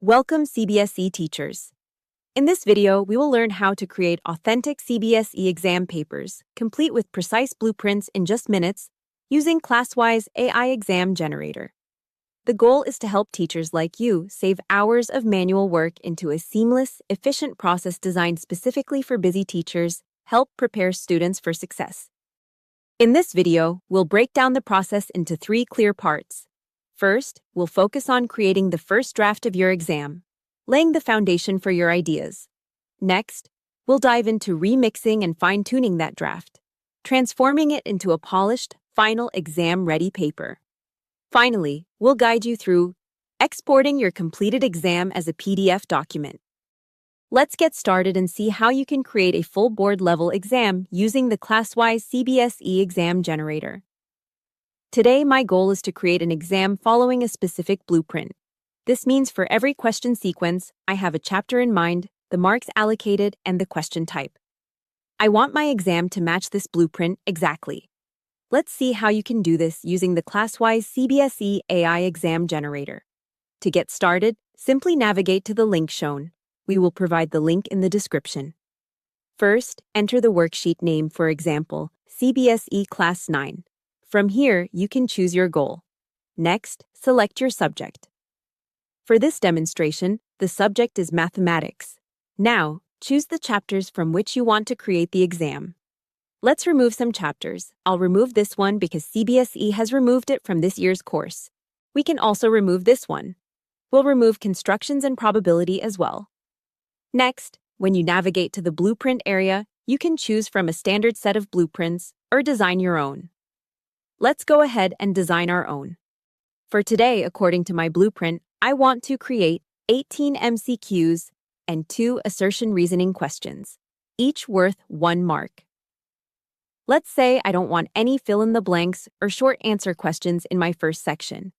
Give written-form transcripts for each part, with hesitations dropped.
Welcome CBSE teachers. In this video, we will learn how to create authentic CBSE exam papers, complete with precise blueprints in just minutes, using Classwise AI Exam Generator. The goal is to help teachers like you save hours of manual work into a seamless, efficient process designed specifically for busy teachers, help prepare students for success. In this video, we'll break down the process into 3 clear parts. First, we'll focus on creating the first draft of your exam, laying the foundation for your ideas. Next, we'll dive into remixing and fine-tuning that draft, transforming it into a polished, final exam-ready paper. Finally, we'll guide you through exporting your completed exam as a PDF document. Let's get started and see how you can create a full board-level exam using the Classwise CBSE Exam Generator. Today, my goal is to create an exam following a specific blueprint. This means for every question sequence, I have a chapter in mind, the marks allocated, and the question type. I want my exam to match this blueprint exactly. Let's see how you can do this using the Classwise CBSE AI Exam Generator. To get started, simply navigate to the link shown. We will provide the link in the description. First, enter the worksheet name, for example, CBSE Class 9. From here, you can choose your goal. Next, select your subject. For this demonstration, the subject is mathematics. Now, choose the chapters from which you want to create the exam. Let's remove some chapters. I'll remove this one because CBSE has removed it from this year's course. We can also remove this one. We'll remove constructions and probability as well. Next, when you navigate to the blueprint area, you can choose from a standard set of blueprints or design your own. Let's go ahead and design our own. For today, according to my blueprint, I want to create 18 MCQs and 2 assertion reasoning questions, each worth 1 mark. Let's say I don't want any fill-in-the-blanks or short answer questions in my first section.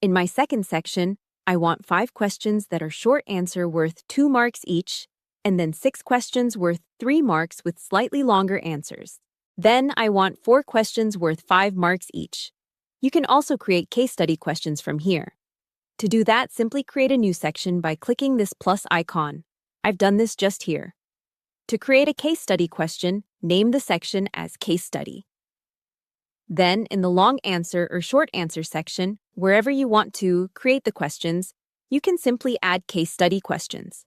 In my second section, I want 5 questions that are short answer worth 2 marks each, and then 6 questions worth 3 marks with slightly longer answers. Then I want 4 questions worth 5 marks each. You can also create case study questions from here. To do that, simply create a new section by clicking this plus icon. I've done this just here. To create a case study question, name the section as Case Study. Then, in the long answer or short answer section, wherever you want to create the questions, you can simply add case study questions.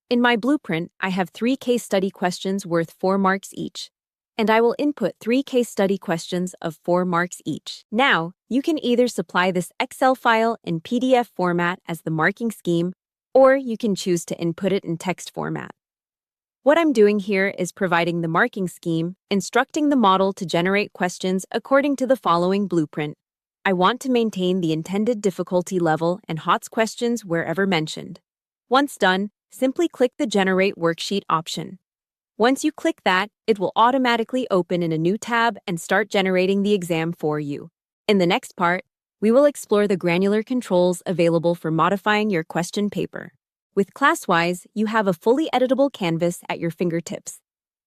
In my blueprint, I have 3 case study questions worth 4 marks each, and I will input 3 case study questions of 4 marks each. Now, you can either supply this Excel file in PDF format as the marking scheme, or you can choose to input it in text format. What I'm doing here is providing the marking scheme, instructing the model to generate questions according to the following blueprint. I want to maintain the intended difficulty level and HOTS questions wherever mentioned. Once done, simply click the Generate Worksheet option. Once you click that, it will automatically open in a new tab and start generating the exam for you. In the next part, we will explore the granular controls available for modifying your question paper. With Classwise, you have a fully editable canvas at your fingertips.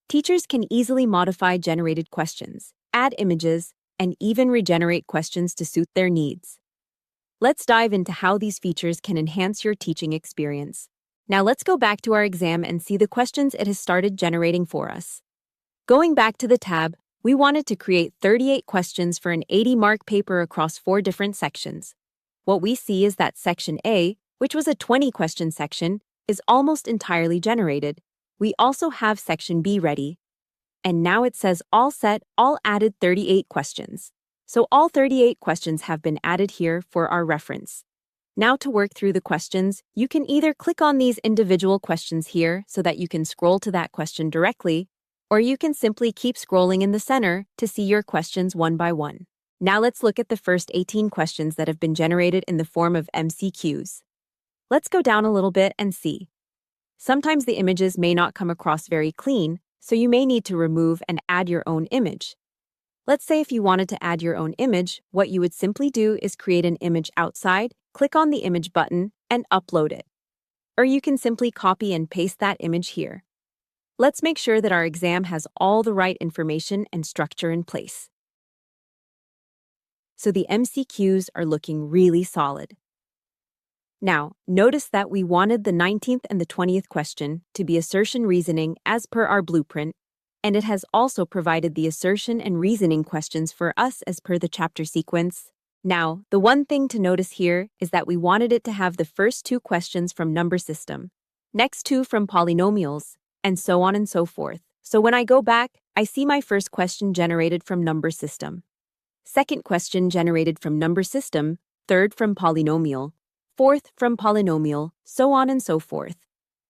Teachers can easily modify generated questions, add images, and even regenerate questions to suit their needs. Let's dive into how these features can enhance your teaching experience. Now let's go back to our exam and see the questions it has started generating for us. Going back to the tab, we wanted to create 38 questions for an 80-mark paper across 4 different sections. What we see is that Section A, which was a 20-question section, is almost entirely generated. We also have Section B ready. And now it says all set, all added 38 questions. So all 38 questions have been added here for our reference. Now to work through the questions, you can either click on these individual questions here so that you can scroll to that question directly, or you can simply keep scrolling in the center to see your questions one by one. Now let's look at the first 18 questions that have been generated in the form of MCQs. Let's go down a little bit and see. Sometimes the images may not come across very clean, so you may need to remove and add your own image. Let's say if you wanted to add your own image, what you would simply do is create an image outside, click on the image button, and upload it. Or you can simply copy and paste that image here. Let's make sure that our exam has all the right information and structure in place. So the MCQs are looking really solid. Now, notice that we wanted the 19th and the 20th question to be assertion reasoning as per our blueprint, and it has also provided the assertion and reasoning questions for us as per the chapter sequence. Now, the one thing to notice here is that we wanted it to have the first two questions from number system, next two from polynomials, and so on and so forth. So when I go back, I see my first question generated from number system, second question generated from number system, third from polynomial, fourth from polynomial, so on and so forth.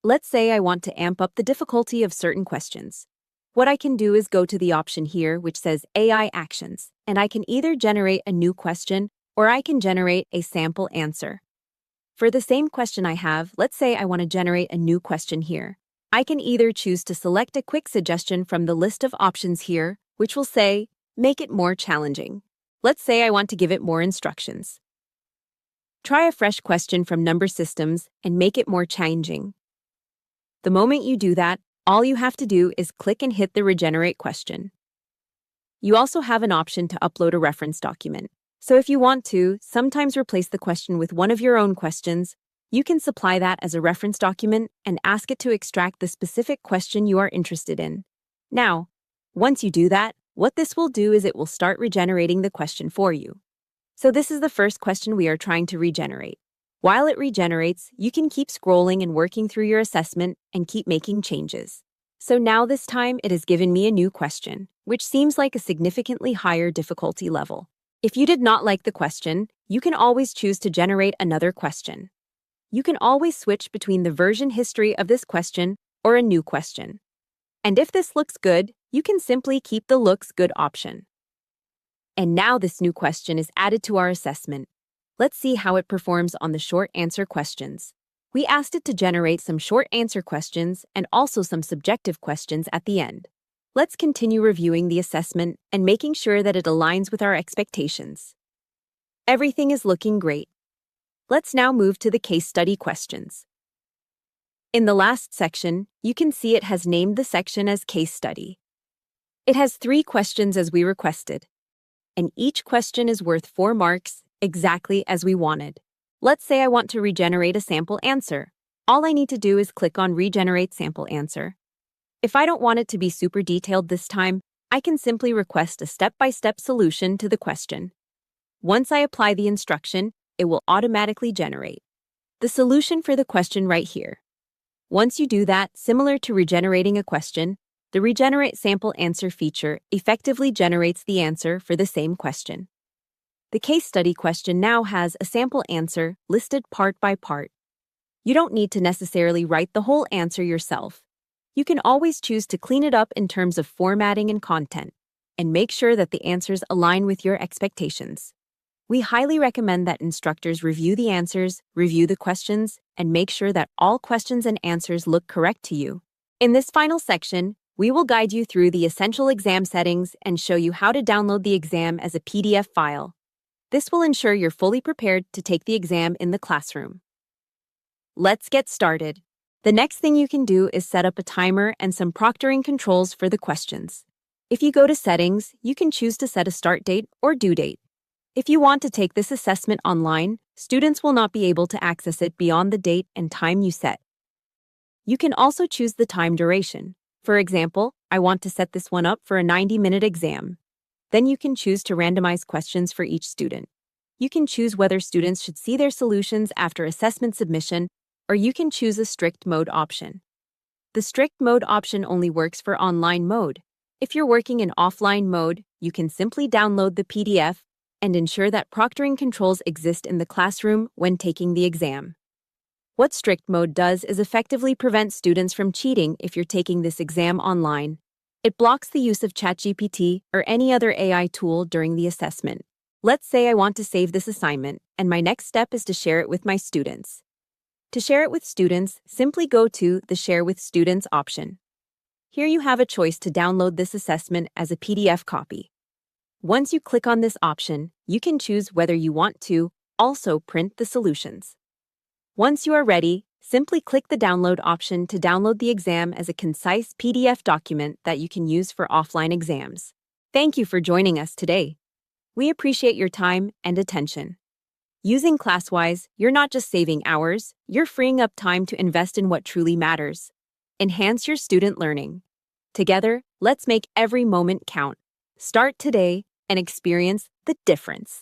Let's say I want to amp up the difficulty of certain questions. What I can do is go to the option here which says AI Actions, and I can either generate a new question or I can generate a sample answer. For the same question I have, let's say I want to generate a new question here. I can either choose to select a quick suggestion from the list of options here, which will say, make it more challenging. Let's say I want to give it more instructions. Try a fresh question from number systems and make it more challenging. The moment you do that, all you have to do is click and hit the regenerate question. You also have an option to upload a reference document. So if you want to sometimes replace the question with one of your own questions, you can supply that as a reference document and ask it to extract the specific question you are interested in. Now, once you do that, what this will do is it will start regenerating the question for you. So this is the first question we are trying to regenerate. While it regenerates, you can keep scrolling and working through your assessment and keep making changes. So now this time it has given me a new question, which seems like a significantly higher difficulty level. If you did not like the question, you can always choose to generate another question. You can always switch between the version history of this question or a new question. And if this looks good, you can simply keep the looks good option. And now this new question is added to our assessment. Let's see how it performs on the short answer questions. We asked it to generate some short answer questions and also some subjective questions at the end. Let's continue reviewing the assessment and making sure that it aligns with our expectations. Everything is looking great. Let's now move to the case study questions. In the last section, you can see it has named the section as case study. It has 3 questions as we requested, and each question is worth 4 marks, exactly as we wanted. Let's say I want to regenerate a sample answer. All I need to do is click on Regenerate Sample Answer. If I don't want it to be super detailed this time, I can simply request a step-by-step solution to the question. Once I apply the instruction, it will automatically generate the solution for the question right here. Once you do that, similar to regenerating a question, the Regenerate Sample Answer feature effectively generates the answer for the same question. The case study question now has a sample answer listed part by part. You don't need to necessarily write the whole answer yourself. You can always choose to clean it up in terms of formatting and content, and make sure that the answers align with your expectations. We highly recommend that instructors review the answers, review the questions, and make sure that all questions and answers look correct to you. In this final section, we will guide you through the essential exam settings and show you how to download the exam as a PDF file. This will ensure you're fully prepared to take the exam in the classroom. Let's get started. The next thing you can do is set up a timer and some proctoring controls for the questions. If you go to Settings, you can choose to set a start date or due date. If you want to take this assessment online, students will not be able to access it beyond the date and time you set. You can also choose the time duration. For example, I want to set this one up for a 90-minute exam. Then you can choose to randomize questions for each student. You can choose whether students should see their solutions after assessment submission, or you can choose a strict mode option. The strict mode option only works for online mode. If you're working in offline mode, you can simply download the PDF and ensure that proctoring controls exist in the classroom when taking the exam. What strict mode does is effectively prevent students from cheating if you're taking this exam online. It blocks the use of ChatGPT or any other AI tool during the assessment. Let's say I want to save this assignment, and my next step is to share it with my students. To share it with students, simply go to the Share with Students option. Here you have a choice to download this assessment as a PDF copy. Once you click on this option, you can choose whether you want to also print the solutions. Once you are ready, simply click the download option to download the exam as a concise PDF document that you can use for offline exams. Thank you for joining us today. We appreciate your time and attention. Using Classwise, you're not just saving hours, you're freeing up time to invest in what truly matters. Enhance your student learning. Together, let's make every moment count. Start today and experience the difference.